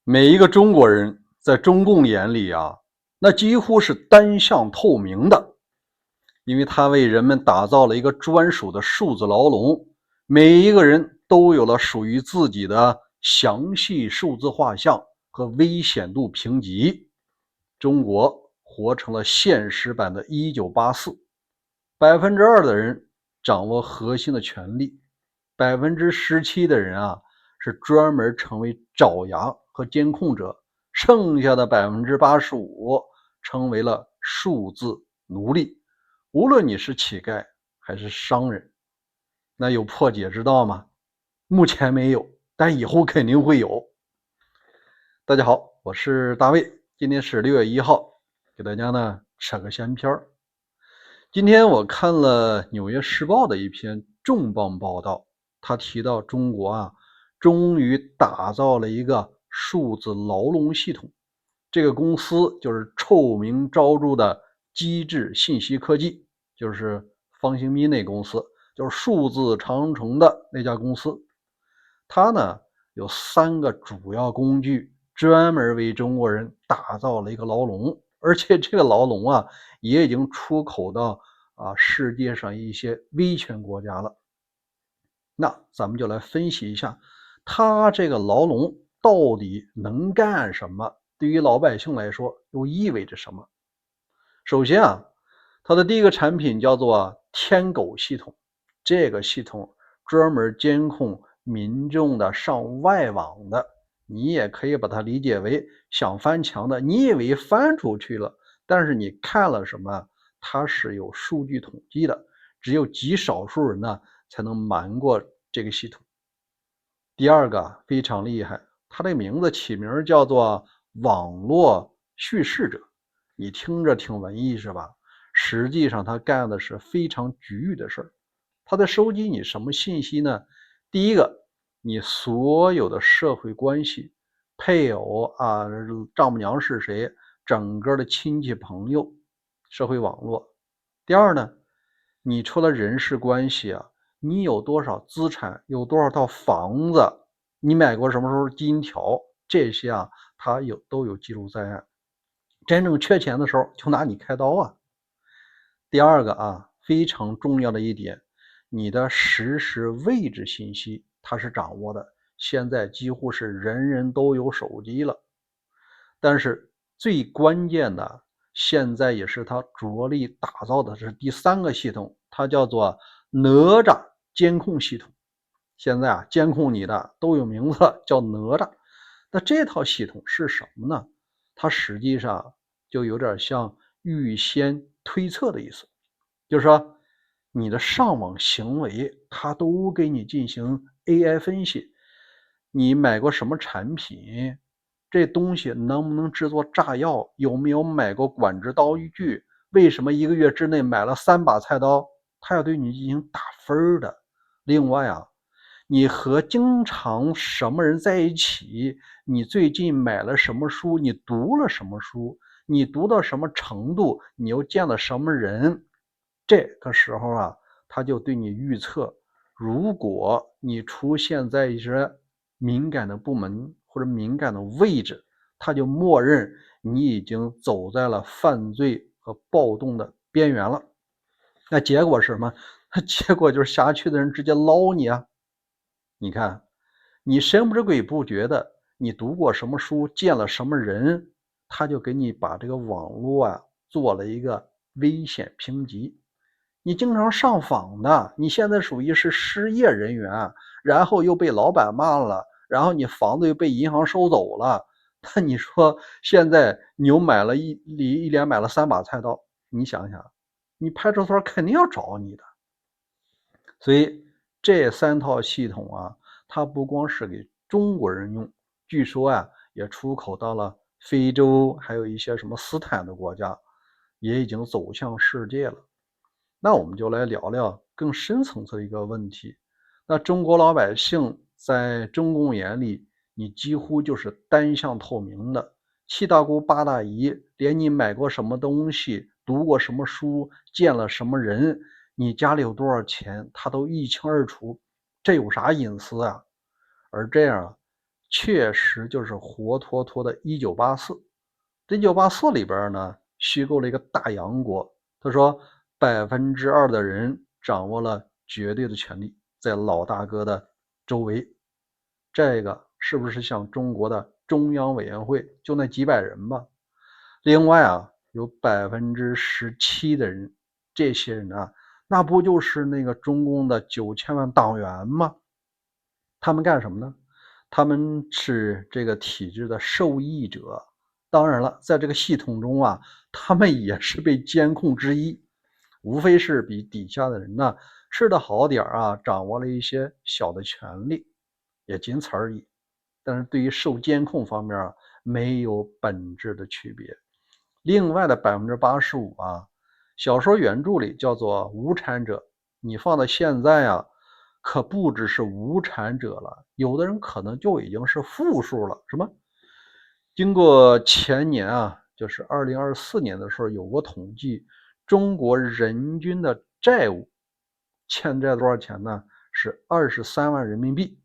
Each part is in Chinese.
每一个中国人在中共眼里啊，那几乎是单向透明的，因为他为人们打造了一个专属的数字牢笼，每一个人都有了属于自己的详细数字画像和危险度评级。中国活成了现实版的1984，2%的人掌握核心的权利，17%的人啊是专门成为爪牙和监控者，剩下的85%成为了数字奴隶。无论你是乞丐还是商人，那有破解之道吗？目前没有，但以后肯定会有。大家好，我是大卫，今天是6月1号，给大家呢扯个闲篇儿。今天我看了《纽约时报》的一篇重磅报道，他提到中国啊，终于打造了一个数字牢笼系统。这个公司就是臭名昭著的机智信息科技，就是方兴民那公司，就是数字长城的那家公司。它呢有3个主要工具，专门为中国人打造了一个牢笼，而且这个牢笼啊也已经出口到世界上一些威权国家了。那咱们就来分析一下，它这个牢笼到底能干什么？对于老百姓来说又意味着什么？首先啊，它的第一个产品叫做天狗系统，这个系统专门监控民众的上外网的，你也可以把它理解为想翻墙的，你以为翻出去了，但是你看了什么，它是有数据统计的，只有极少数人呢才能瞒过这个系统。第二个非常厉害，它的名字起名叫做网络叙事者，你听着挺文艺是吧？实际上它干的是非常局域的事儿。它在收集你什么信息呢？第一个，你所有的社会关系，配偶啊，丈母娘是谁，整个的亲戚朋友，社会网络。第二呢，你除了人事关系啊，你有多少资产，有多少套房子，你买过什么时候金条，这些啊，它都有记录在案。真正缺钱的时候就拿你开刀啊。第二个啊，非常重要的一点，你的实时位置信息它是掌握的，现在几乎是人人都有手机了。但是最关键的，现在也是他着力打造的是第3个系统，它叫做哪吒监控系统。现在啊，监控你的都有名字了，叫哪吒。那这套系统是什么呢？它实际上就有点像预先推测的意思，就是说你的上网行为，它都给你进行 AI 分析。你买过什么产品？这东西能不能制作炸药？有没有买过管制刀具？为什么1个月之内买了3把菜刀？它要对你进行打分的。另外啊，你和经常什么人在一起？你最近买了什么书？你读了什么书？你读到什么程度？你又见了什么人？这个时候啊，他就对你预测，如果你出现在一些敏感的部门或者敏感的位置，他就默认你已经走在了犯罪和暴动的边缘了。那结果是什么？结果就是辖区的人直接捞你啊！你看，你神不知鬼不觉的，你读过什么书，见了什么人，他就给你把这个网络啊做了一个危险评级。你经常上访的，你现在属于是失业人员，然后又被老板骂了，然后你房子又被银行收走了，那你说现在你又买了一连买了3把菜刀，你想想，你派出所肯定要找你的。所以这3套系统啊，它不光是给中国人用，据说啊也出口到了非洲，还有一些什么斯坦的国家，也已经走向世界了。那我们就来聊聊更深层次的一个问题。那中国老百姓在中共眼里，你几乎就是单向透明的，七大姑八大姨，连你买过什么东西，读过什么书，见了什么人，你家里有多少钱，他都一清二楚，这有啥隐私啊？而这样啊，确实就是活脱脱的1984。1984里边呢，虚构了一个大洋国。他说2%的人掌握了绝对的权力，在老大哥的周围。这个是不是像中国的中央委员会就那几百人吧？另外啊，有17%的人，这些人啊，那不就是那个中共的9000万党员吗？他们干什么呢？他们是这个体制的受益者。当然了，在这个系统中啊，他们也是被监控之一，无非是比底下的人呢吃得好点啊，掌握了一些小的权利，也仅此而已。但是对于受监控方面啊，没有本质的区别。另外的85%啊，小说原著里叫做无产者，你放到现在啊，可不只是无产者了，有的人可能就已经是负数了。什么？经过前年啊，就是2024年的时候有过统计，中国人均的债务欠债多少钱呢？是23万人民币，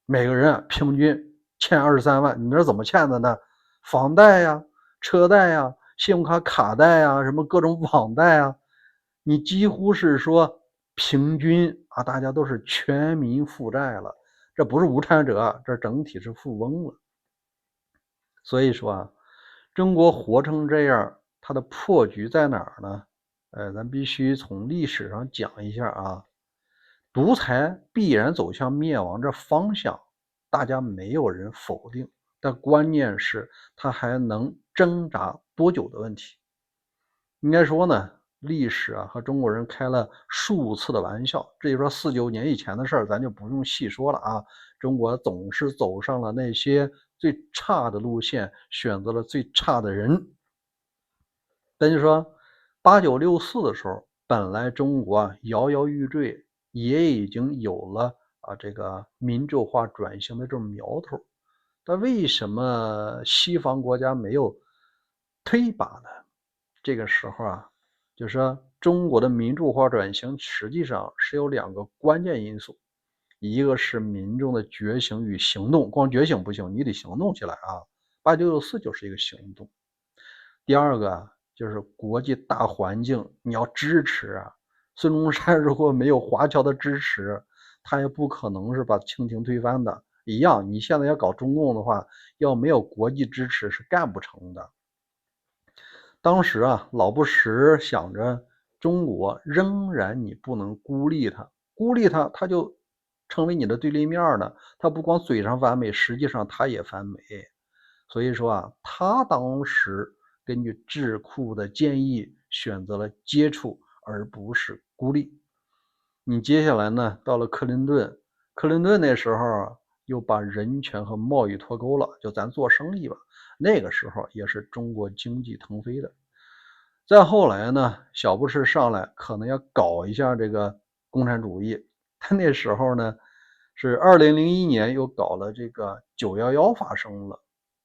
每个人啊平均欠23万。你这怎么欠的呢？房贷呀、车贷呀、信用卡卡贷呀、什么各种网贷啊，你几乎是说平均啊，大家都是全民负债了。这不是无产者，这整体是富翁了。所以说啊，中国活成这样，它的破局在哪儿呢？咱必须从历史上讲一下啊。独裁必然走向灭亡这方向，大家没有人否定，但关键是它还能挣扎多久的问题。应该说呢，历史啊和中国人开了数次的玩笑，至于说49年以前的事儿，咱就不用细说了啊。中国总是走上了那些最差的路线，选择了最差的人。咱就说8964的时候，本来中国啊摇摇欲坠，也已经有了这个民主化转型的这种苗头，但为什么西方国家没有推一把呢？这个时候啊，就是说中国的民主化转型实际上是有2个关键因素，一个是民众的觉醒与行动，光觉醒不行，你得行动起来啊。8964就是一个行动。第二个啊，就是国际大环境你要支持啊。孙中山如果没有华侨的支持，他也不可能是把清廷推翻的。一样，你现在要搞中共的话，要没有国际支持是干不成的。当时啊，老布什想着中国仍然你不能孤立它，孤立它，它就成为你的对立面了。他不光嘴上反美，实际上他也反美。所以说啊，他当时根据智库的建议，选择了接触而不是孤立。你接下来呢，到了克林顿，克林顿那时候啊，又把人权和贸易脱钩了，就咱做生意吧。那个时候也是中国经济腾飞的。再后来呢，小布什上来可能要搞一下这个共产主义，他那时候呢是2001年又搞了这个911发生了。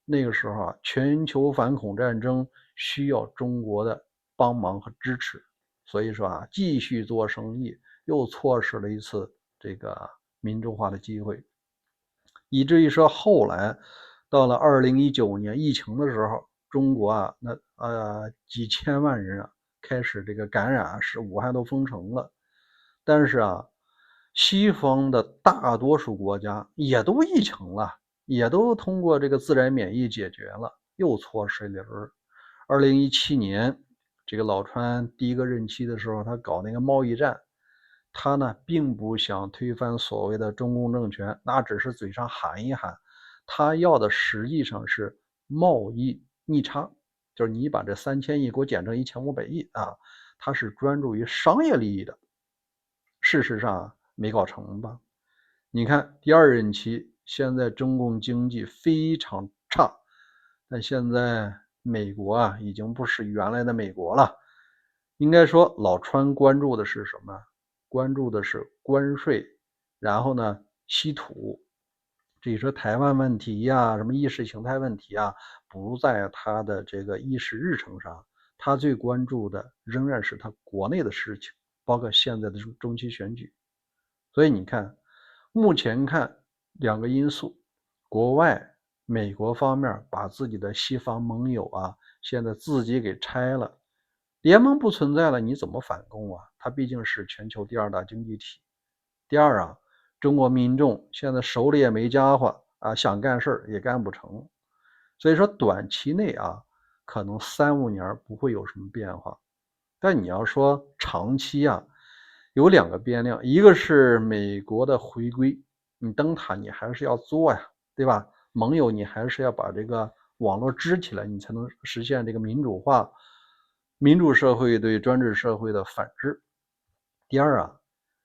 那个时候啊，全球反恐战争需要中国的帮忙和支持，所以说啊，继续做生意又错失了一次这个民主化的机会，以至于说后来到了2019年疫情的时候，中国啊，那几千万人啊开始这个感染，使武汉都封城了。但是啊，西方的大多数国家也都疫情了，也都通过这个自然免疫解决了，又错失一轮。2017年，这个老川第一个任期的时候，他搞那个贸易战，他呢并不想推翻所谓的中共政权，那只是嘴上喊一喊，他要的实际上是贸易逆差，就是你把这3000亿给我减成1500亿啊，他是专注于商业利益的。事实上没搞成吧？你看第二任期，现在中共经济非常差，但现在美国啊已经不是原来的美国了。应该说老川关注的是什么？关注的是关税，然后呢稀土。至于说台湾问题呀，什么意识形态问题啊，不在他的这个议事日程上，他最关注的仍然是他国内的事情，包括现在的中期选举。所以你看，目前看2个因素，国外美国方面把自己的西方盟友现在自己给拆了，联盟不存在了，你怎么反攻啊？它毕竟是全球第2大经济体。第二中国民众现在手里也没家伙想干事也干不成。所以说短期内可能3-5年不会有什么变化。但你要说长期有2个变量，一个是美国的回归，你灯塔你还是要做呀，对吧？盟友你还是要把这个网络支起来，你才能实现这个民主化，民主社会对专制社会的反制。第二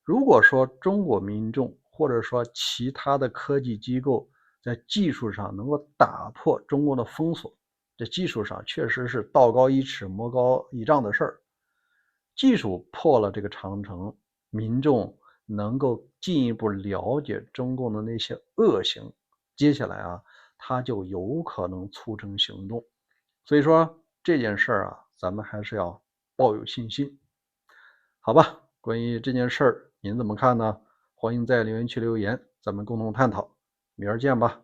如果说中国民众或者说其他的科技机构在技术上能够打破中国的封锁，这技术上确实是道高1尺魔高1丈的事儿。技术破了这个长城，民众能够进一步了解中共的那些恶行，接下来它就有可能促成行动。所以说这件事儿咱们还是要抱有信心。好吧，关于这件事儿您怎么看呢？欢迎在留言区留言，咱们共同探讨。明儿见吧。